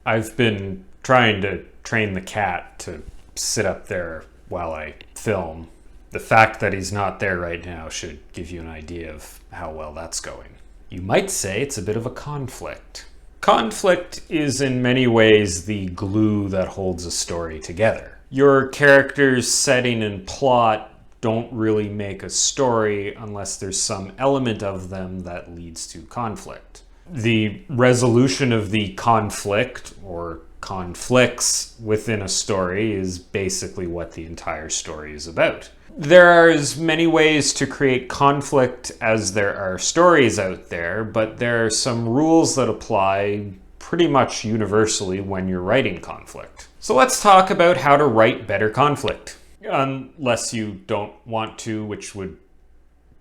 I've been trying to train the cat to sit up there while I film. The fact that he's not there right now should give you an idea of how well that's going. You might say it's a bit of a conflict. Conflict is in many ways the glue that holds a story together. Your character's setting and plot don't really make a story unless there's some element of them that leads to conflict. The resolution of the conflict or conflicts within a story is basically what the entire story is about. There are as many ways to create conflict as there are stories out there, but there are some rules that apply pretty much universally when you're writing conflict. So let's talk about how to write better conflict. Unless you don't want to, which would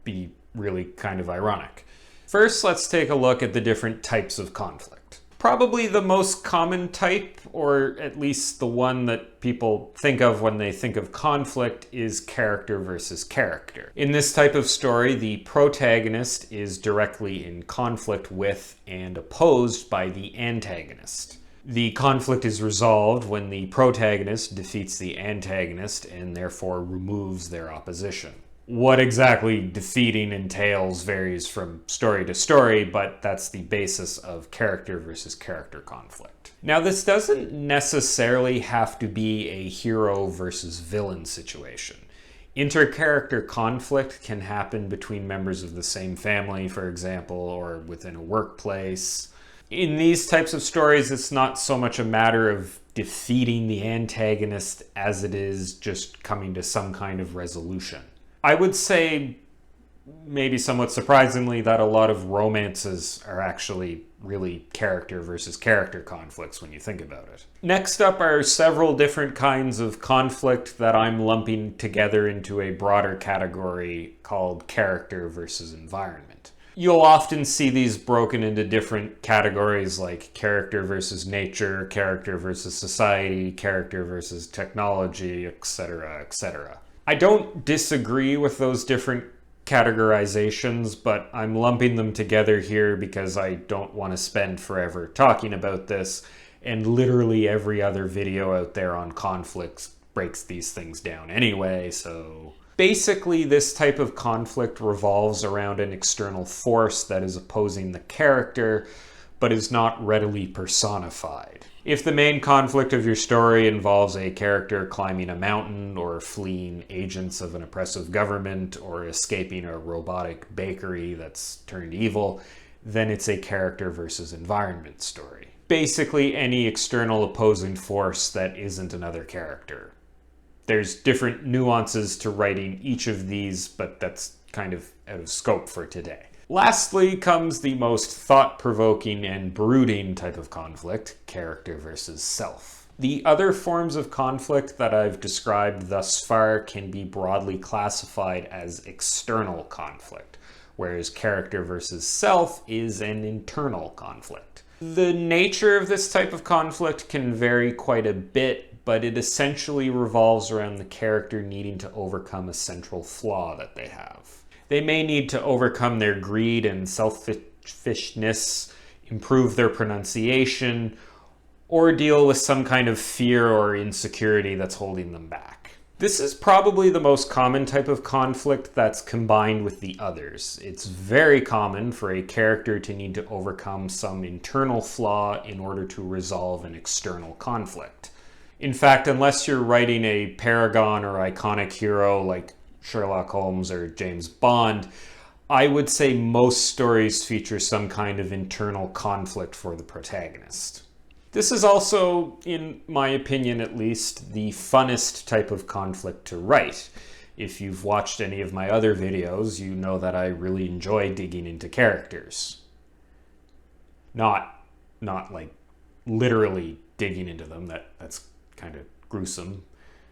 be really kind of ironic. First, let's take a look at the different types of conflict. Probably the most common type, or at least the one that people think of when they think of conflict, is character versus character. In this type of story, the protagonist is directly in conflict with and opposed by the antagonist. The conflict is resolved when the protagonist defeats the antagonist and therefore removes their opposition. What exactly defeating entails varies from story to story, but that's the basis of character versus character conflict. Now, this doesn't necessarily have to be a hero versus villain situation. Inter-character conflict can happen between members of the same family, for example, or within a workplace. In these types of stories, it's not so much a matter of defeating the antagonist as it is just coming to some kind of resolution. I would say, maybe somewhat surprisingly, that a lot of romances are actually really character versus character conflicts when you think about it. Next up are several different kinds of conflict that I'm lumping together into a broader category called character versus environment. You'll often see these broken into different categories like character versus nature, character versus society, character versus technology, etc., etc. I don't disagree with those different categorizations, but I'm lumping them together here because I don't want to spend forever talking about this, and literally every other video out there on conflicts breaks these things down anyway, so... Basically, this type of conflict revolves around an external force that is opposing the character, but is not readily personified. If the main conflict of your story involves a character climbing a mountain, or fleeing agents of an oppressive government, or escaping a robotic bakery that's turned evil, then it's a character versus environment story. Basically, any external opposing force that isn't another character. There's different nuances to writing each of these, but that's kind of out of scope for today. Lastly comes the most thought-provoking and brooding type of conflict, character versus self. The other forms of conflict that I've described thus far can be broadly classified as external conflict, whereas character versus self is an internal conflict. The nature of this type of conflict can vary quite a bit, but it essentially revolves around the character needing to overcome a central flaw that they have. They may need to overcome their greed and selfishness, improve their pronunciation, or deal with some kind of fear or insecurity that's holding them back. This is probably the most common type of conflict that's combined with the others. It's very common for a character to need to overcome some internal flaw in order to resolve an external conflict. In fact, unless you're writing a paragon or iconic hero like Sherlock Holmes or James Bond, I would say most stories feature some kind of internal conflict for the protagonist. This is also, in my opinion at least, the funnest type of conflict to write. If you've watched any of my other videos, you know that I really enjoy digging into characters. Not like literally digging into them, that's kind of gruesome.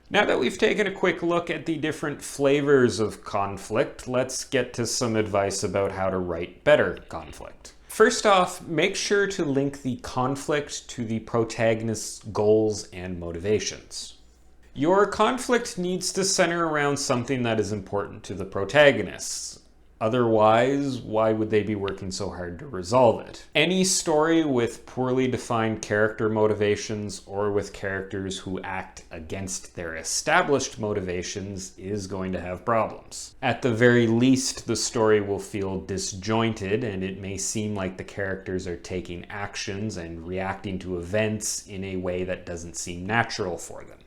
Now that we've taken a quick look at the different flavors of conflict, let's get to some advice about how to write better conflict. First off, make sure to link the conflict to the protagonist's goals and motivations. Your conflict needs to center around something that is important to the protagonists. Otherwise, why would they be working so hard to resolve it? Any story with poorly defined character motivations or with characters who act against their established motivations is going to have problems. At the very least, the story will feel disjointed, and it may seem like the characters are taking actions and reacting to events in a way that doesn't seem natural for them.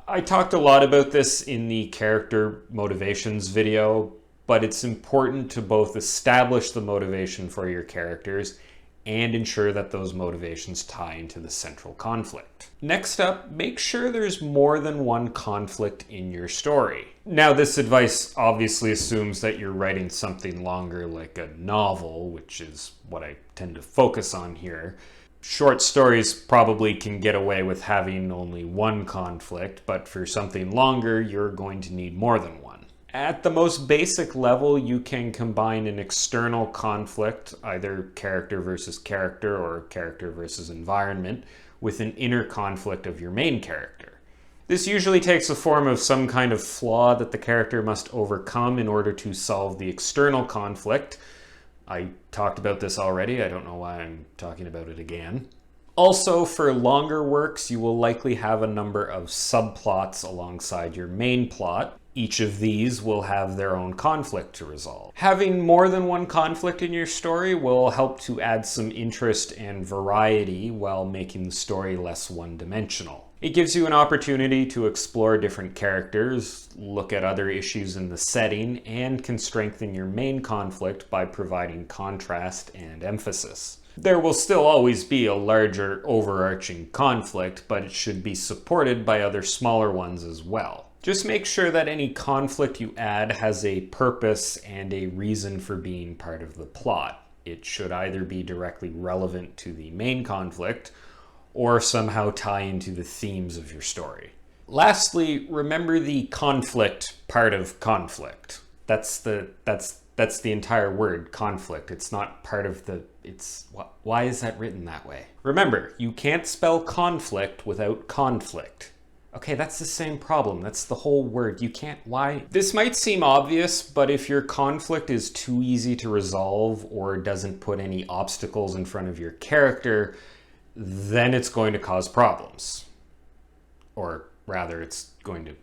I talked a lot about this in the character motivations video, but it's important to both establish the motivation for your characters and ensure that those motivations tie into the central conflict. Next up, make sure there's more than one conflict in your story. Now, this advice obviously assumes that you're writing something longer like a novel, which is what I tend to focus on here. Short stories probably can get away with having only one conflict, but for something longer, you're going to need more than one. At the most basic level, you can combine an external conflict, either character versus character or character versus environment, with an inner conflict of your main character. This usually takes the form of some kind of flaw that the character must overcome in order to solve the external conflict. I talked about this already, I don't know why I'm talking about it again. Also, for longer works, you will likely have a number of subplots alongside your main plot. Each of these will have their own conflict to resolve. Having more than one conflict in your story will help to add some interest and variety while making the story less one-dimensional. It gives you an opportunity to explore different characters, look at other issues in the setting, and can strengthen your main conflict by providing contrast and emphasis. There will still always be a larger overarching conflict, but it should be supported by other smaller ones as well. Just make sure that any conflict you add has a purpose and a reason for being part of the plot. It should either be directly relevant to the main conflict or somehow tie into the themes of your story. Lastly, remember the conflict part of conflict. That's the entire word, conflict. It's not part of the, why is that written that way? Remember, you can't spell conflict without conflict. Okay, that's the same problem. That's the whole word. You can't, why? This might seem obvious, but if your conflict is too easy to resolve or doesn't put any obstacles in front of your character, then it's going to cause problems. Or rather, it's going to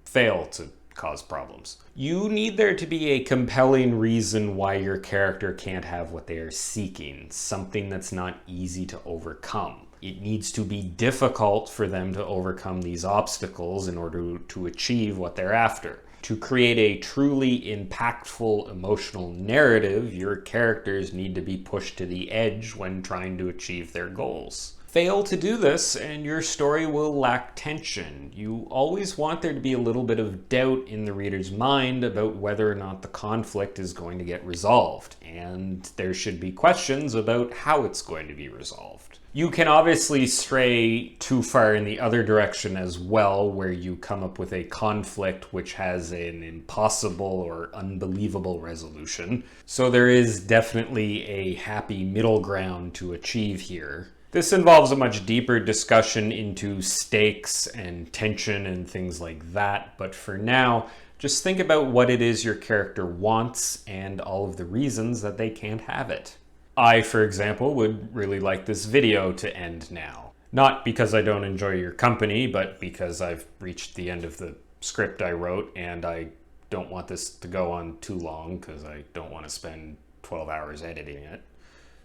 fail to cause problems. You need there to be a compelling reason why your character can't have what they are seeking, something that's not easy to overcome. It needs to be difficult for them to overcome these obstacles in order to achieve what they're after. To create a truly impactful emotional narrative, your characters need to be pushed to the edge when trying to achieve their goals. Fail to do this and your story will lack tension. You always want there to be a little bit of doubt in the reader's mind about whether or not the conflict is going to get resolved, and there should be questions about how it's going to be resolved. You can obviously stray too far in the other direction as well, where you come up with a conflict which has an impossible or unbelievable resolution. So there is definitely a happy middle ground to achieve here. This involves a much deeper discussion into stakes and tension and things like that, but for now, just think about what it is your character wants and all of the reasons that they can't have it. I, for example, would really like this video to end now. Not because I don't enjoy your company, but because I've reached the end of the script I wrote and I don't want this to go on too long because I don't want to spend 12 hours editing it.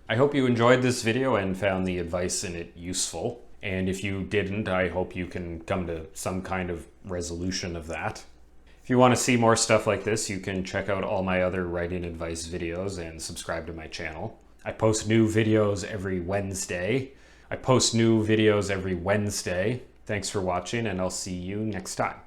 I hope you enjoyed this video and found the advice in it useful. And if you didn't, I hope you can come to some kind of resolution of that. If you want to see more stuff like this, you can check out all my other writing advice videos and subscribe to my channel. I post new videos every Wednesday. Thanks for watching, and I'll see you next time.